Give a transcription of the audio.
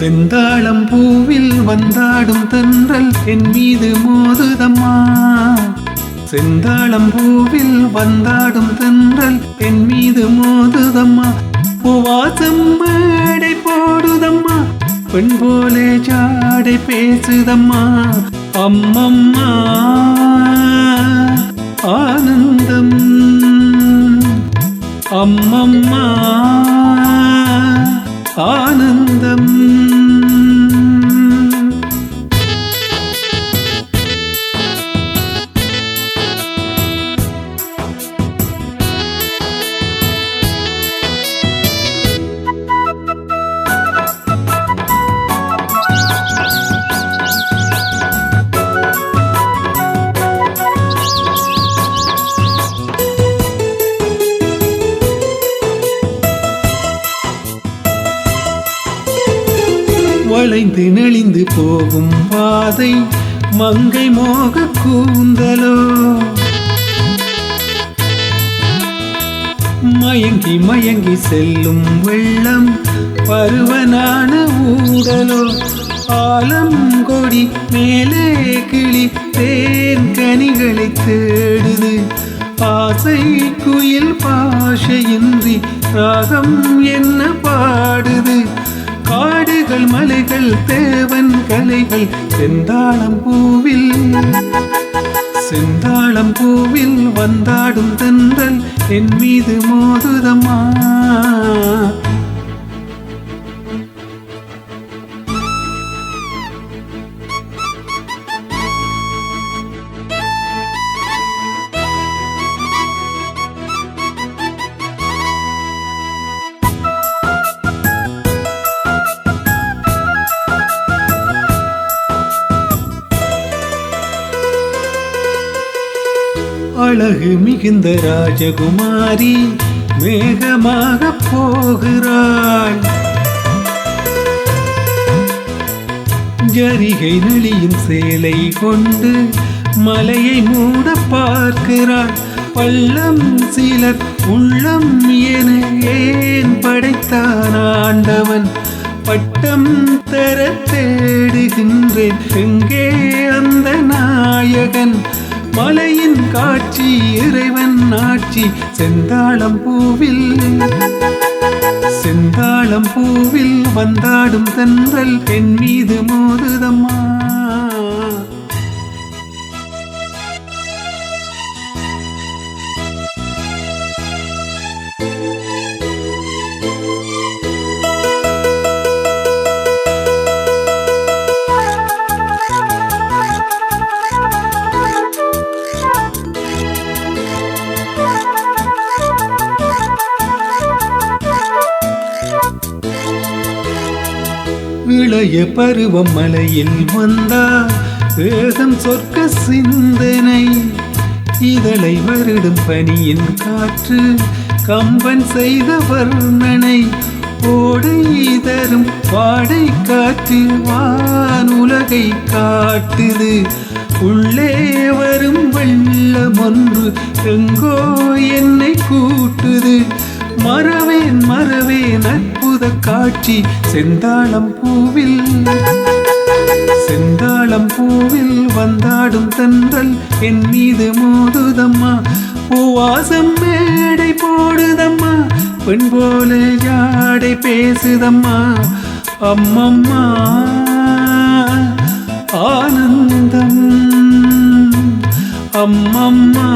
செந்தாளம் பூவில் வந்தாடும் தென்றல் என் மீது மோதுதம்மா. செந்தாளம் பூவில் வந்தாடும் தென்றல் என் மீது மோதுதம்மா. பூவாசம் மேடை போடுதம்மா, பெண் போலே ஜாடை பேசுதம்மா. அம்மம்மா ஆனந்தம், அம்மம்மா ஆனந்தம். வளைந்து நெளிந்து போகும் பாதை மங்கை மோக கூந்தலோ. மயங்கி மயங்கி செல்லும் வெள்ளம் பருவனான ஊடலோ. ஆலம் கொடி மேலே கிளி தேன் கனிகளை தேடுது. ஆசை குயில் பாஷையின்றி ராகம் என்ன பாடுது. காடுகள் மலைகள் தேவன் கலைகள் செந்தாளம் பூவில், செந்தாளம் பூவில் வந்தாடும் தென்றல் என் மீது மோதுதம்மா. அழகு மிகுந்த ராஜகுமாரி மேகமாக போகிறாள். ஜரிகை நெளியும் சேலை கொண்டு மலையை மூட பார்க்கிறாள். பள்ளம் சிலர் உள்ளம் என ஏன் படைத்தான் ஆண்டவன். பட்டம் தர தேடுகின்றேன், எங்கே அந்த நாயகன். மலையின் காட்சி இறைவன் ஆட்சி செந்தாளம் பூவில், செந்தாளம் பூவில் வந்தாடும் தென்றல் என் மீது மோதுதம்மா. இளைய பருவம் மலையில் வந்தார் வேகம் சொர்க்க சிந்தனை. இதழை வருடும் பனியின் காற்று கம்பன் செய்த வர்ணனை. ஓடை தரும் வாடை காற்று வானுலகை காட்டுது. உள்ளே வரும் வெள்ளம் ஒன்று எங்கோ என்னை கூட்டுது. மறவேன் மறவேன் அற்புத காட்சி செந்தாளம் பூவில், செந்தாளம் பூவில் வந்தாடும் தென்றல் என் மீது மோதுதம்மா. பூவாசம் மேடை போடுதம்மா, பெண் போல ஜாடை பேசுதம்மா. அம்மம்மா ஆனந்தம், அம்மம்மா